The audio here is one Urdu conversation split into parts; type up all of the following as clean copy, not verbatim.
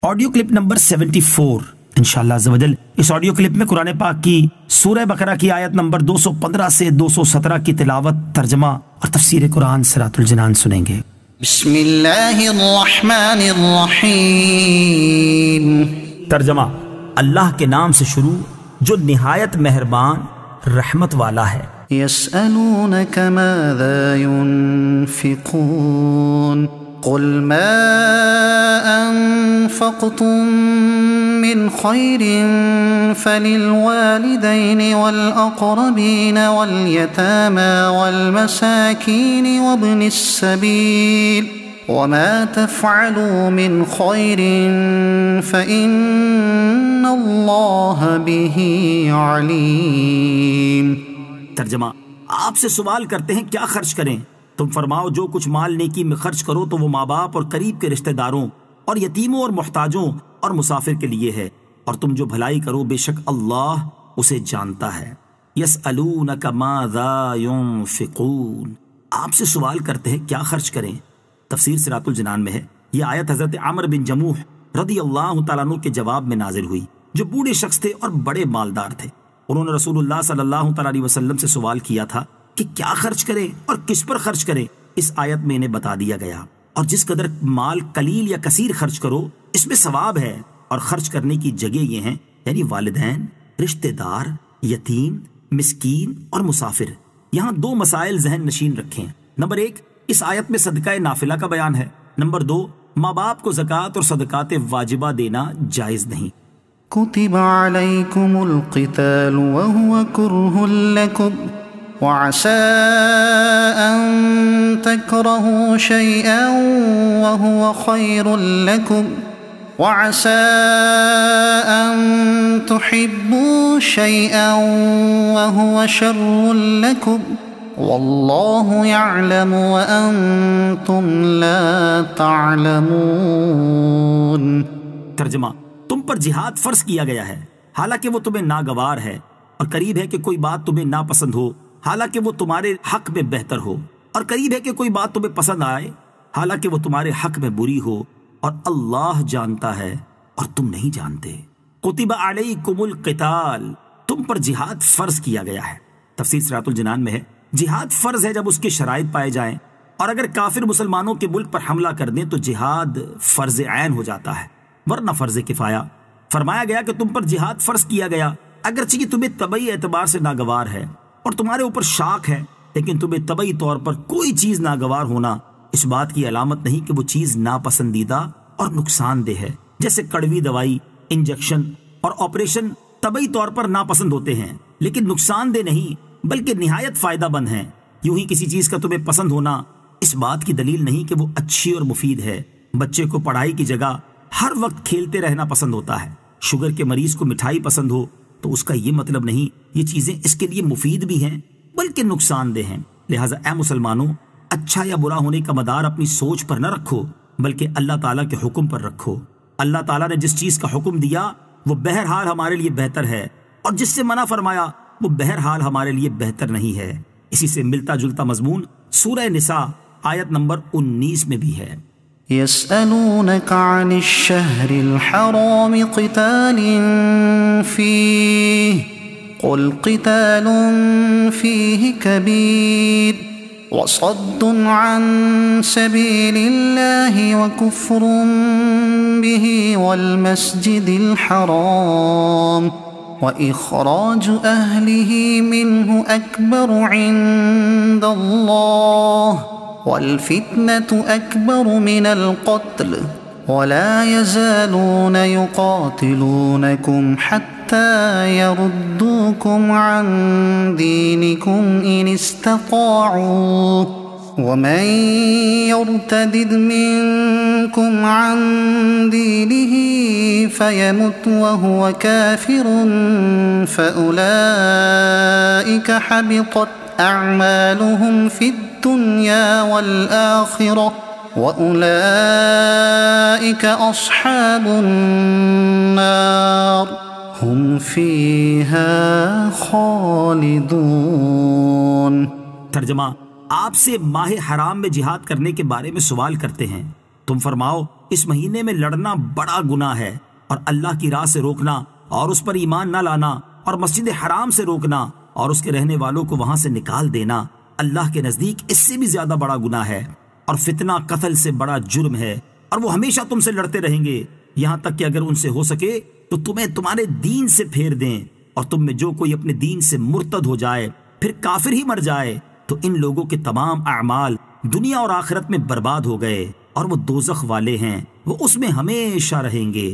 آڈیو کلپ نمبر 74 انشاءاللہ عزوجل اس آڈیو کلپ میں قرآن پاک کی سورہ بقرہ کی آیت نمبر 215 سے 217 کی تلاوت، ترجمہ اور تفسیر قرآن صراط الجنان سنیں گے۔ بسم اللہ الرحمن الرحیم۔ ترجمہ: اللہ کے نام سے شروع جو نہایت مہربان رحمت والا ہے۔ یسألونک ماذا ينفقون قل ما انفقتم من خیر فللوالدین والاقربین والیتامی والمساکین وابن السبیل وما تفعلوا من خیر فإن اللہ به علیم۔ ترجمہ: آپ سے سوال کرتے ہیں کیا خرچ کریں؟ تم فرماؤ جو کچھ مال نیکی میں خرچ کرو تو وہ ماں باپ اور قریب کے رشتہ داروں اور یتیموں اور محتاجوں اور مسافر کے لیے ہے، اور تم جو بھلائی کرو بے شک اللہ اسے جانتا ہے۔ یسألونک ماذا ينفقون، آپ سے سوال کرتے ہیں کیا خرچ کریں؟ تفسیر صراط الجنان میں ہے یہ آیت حضرت عمرو بن جموح رضی اللہ تعالیٰ عنہ کے جواب میں نازل ہوئی، جو بوڑھے شخص تھے اور بڑے مالدار تھے۔ انہوں نے رسول اللہ صلی اللہ تعالیٰ علیہ وسلم سے سوال کیا تھا کہ کیا خرچ کریں اور کس پر خرچ کریں۔ اس آیت میں انہیں بتا دیا گیا، اور جس قدر مال قلیل یا کثیر خرچ کرو اس میں ثواب ہے، اور خرچ کرنے کی جگہ یہ ہیں یعنی والدین، رشتہ دار، یتیم، مسکین اور مسافر۔ یہاں دو مسائل ذہن نشین رکھیں۔ نمبر 1، اس آیت میں صدقہ نافلہ کا بیان ہے۔ نمبر 2، ماں باپ کو زکوٰۃ اور صدقات واجبہ دینا جائز نہیں۔ كتب عليكم القتال وهو كره لكم وعسى أن تكرهوا شيئا وهو خير لكم وعسى أن تحبوا شيئا وهو شر لكم والله يعلم وأنتم لا تعلمون۔ ترجمہ: تم پر جہاد فرض کیا گیا ہے حالانکہ وہ تمہیں ناگوار ہے، اور قریب ہے کہ کوئی بات تمہیں ناپسند ہو حالانکہ وہ تمہارے حق میں بہتر ہو، اور قریب ہے کہ کوئی بات تمہیں پسند آئے حالانکہ وہ تمہارے حق میں بری ہو، اور اللہ جانتا ہے اور تم نہیں جانتے۔ کتب علیکم القتال، تم پر جہاد فرض کیا گیا ہے۔ تفسیر صراط الجنان میں ہے جہاد فرض ہے جب اس کے شرائط پائے جائیں، اور اگر کافر مسلمانوں کے ملک پر حملہ کر دیں تو جہاد فرض عین ہو جاتا ہے، ورنہ فرض کفایہ۔ فرمایا گیا کہ تم پر جہاد فرض کیا گیا اگرچہ کہ تمہیں طبعی اعتبار سے ناگوار ہے اور تمہارے اوپر شاق ہے، لیکن تمہیں طبعی طور پر کوئی چیز ناگوار ہونا اس بات کی علامت نہیں کہ وہ چیز ناپسندیدہ اور نقصان دہ ہے۔ جیسے کڑوی دوائی، انجیکشن اور آپریشن طبعی طور پر ناپسند ہوتے ہیں لیکن نقصان دہ نہیں بلکہ نہایت فائدہ مند ہیں۔ یوں ہی کسی چیز کا تمہیں پسند ہونا اس بات کی دلیل نہیں کہ وہ اچھی اور مفید ہے۔ بچے کو پڑھائی کی جگہ ہر وقت کھیلتے رہنا پسند ہوتا ہے، شوگر کے مریض کو مٹھائی پسند ہو تو اس کا یہ مطلب نہیں یہ چیزیں اس کے لیے مفید بھی ہیں بلکہ نقصان دہ ہیں۔ لہٰذا اے مسلمانوں، اچھا یا برا ہونے کا مدار اپنی سوچ پر نہ رکھو بلکہ اللہ تعالیٰ کے حکم پر رکھو۔ اللہ تعالیٰ نے جس چیز کا حکم دیا وہ بہرحال ہمارے لیے بہتر ہے، اور جس سے منع فرمایا وہ بہرحال ہمارے لیے بہتر نہیں ہے۔ اسی سے ملتا جلتا مضمون سورہ نساء آیت نمبر 19 میں بھی ہے۔ يسألونك عن الشهر الحرام قتال فيه قل قتال فيه كبير وصد عن سبيل الله وكفر به والمسجد الحرام وإخراج أهله منه أكبر عند الله والفتنة أكبر من القتل ولا يزالون يقاتلونكم حتى يردوكم عن دينكم إن استطاعوا ومن يرتد منكم عن دينه فيمت وهو كافر فأولئك حبطت أعمالهم في الدنيا والآخرة وأولئك أصحاب النار هم فيها خالدون۔ ترجمہ: آپ سے ماہ حرام میں جہاد کرنے کے بارے میں سوال کرتے ہیں، تم فرماؤ اس مہینے میں لڑنا بڑا گناہ ہے، اور اللہ کی راہ سے روکنا اور اس پر ایمان نہ لانا اور مسجد حرام سے روکنا اور اس کے رہنے والوں کو وہاں سے نکال دینا اللہ کے نزدیک اس سے بھی زیادہ بڑا گناہ ہے، اور فتنہ قتل سے بڑا جرم ہے، اور وہ ہمیشہ تم سے لڑتے رہیں گے یہاں تک کہ اگر ان سے ہو سکے تو تمہیں تمہارے دین سے پھیر دیں، اور تم میں جو کوئی اپنے دین سے مرتد ہو جائے پھر کافر ہی مر جائے تو ان لوگوں کے تمام اعمال دنیا اور آخرت میں برباد ہو گئے اور وہ دوزخ والے ہیں، وہ اس میں ہمیشہ رہیں گے۔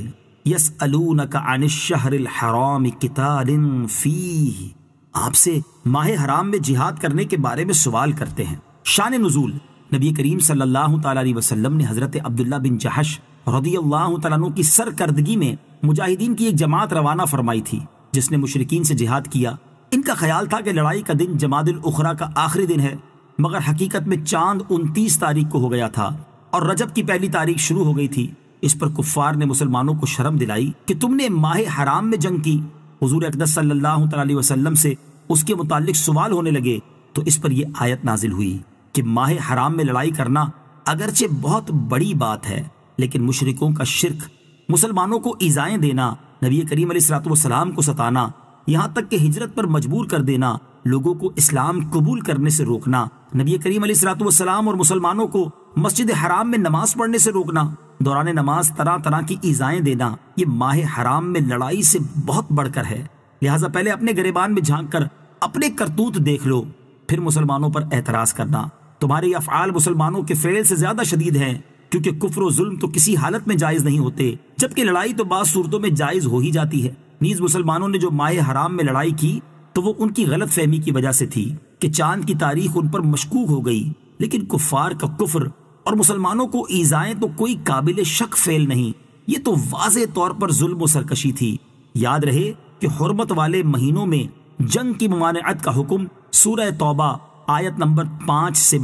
یسألونک عن الشہر الحرام قتال فیہ، آپ سے ماہ حرام میں جہاد کرنے کے بارے میں سوال کرتے ہیں۔ شان نزول، نبی کریم صلی اللہ تعالیٰ علیہ وسلم نے حضرت عبداللہ بن جحش رضی اللہ تعالیٰ عنہ کی سرکردگی میں مجاہدین کی ایک جماعت روانہ فرمائی تھی جس نے مشرکین سے جہاد کیا۔ ان کا خیال تھا کہ لڑائی کا دن جمادی الاخری کا آخری دن ہے، مگر حقیقت میں چاند 29 تاریخ کو ہو گیا تھا اور رجب کی پہلی تاریخ شروع ہو گئی تھی۔ اس پر کفار نے مسلمانوں کو شرم دلائی کہ تم نے ماہ حرام میں جنگ کی۔ حضور اقدس صلی اللہ تعالیٰ علیہ وسلم سے اس کے متعلق سوال ہونے لگے تو اس پر یہ آیت نازل ہوئی کہ ماہ حرام میں لڑائی کرنا اگرچہ بہت بڑی بات ہے، لیکن مشرکوں کا شرک، مسلمانوں کو ایذائیں دینا، نبی کریم علیہ الصلوۃ والسلام کو ستانا، یہاں تک کہ ہجرت پر مجبور کر دینا، لوگوں کو اسلام قبول کرنے سے روکنا، نبی کریم علیہ الصلوۃ والسلام اور مسلمانوں کو مسجد حرام میں نماز پڑھنے سے روکنا، دوران نماز طرح طرح کی ایذائیں دینا، یہ ماہ حرام میں لڑائی سے بہت بڑھ کر ہے۔ لہٰذا پہلے اپنے گریبان میں جھانک کر اپنے کرتوت دیکھ لو، پھر مسلمانوں پر اعتراض کرنا۔ تمہارے یہ افعال مسلمانوں کے فعل سے زیادہ شدید ہیں، کیونکہ کفر و ظلم تو کسی حالت میں جائز نہیں ہوتے، جبکہ لڑائی تو بعض صورتوں میں جائز ہو ہی جاتی ہے۔ نیز مسلمانوں نے جو ماہ حرام میں لڑائی کی تو وہ ان کی غلط فہمی کی وجہ سے تھی کہ چاند کی تاریخ ان پر مشکوک ہو گئی، لیکن کفار کا کفر اور مسلمانوں کو ایذائیں تو کوئی قابل شک فعل نہیں، یہ تو واضح طور پر ظلم و سرکشی تھی۔ یاد رہے کہ حرمت والے مہینوں میں جنگ کی ممانعت کا حکم سورہ توبہ آیت نمبر 5 سے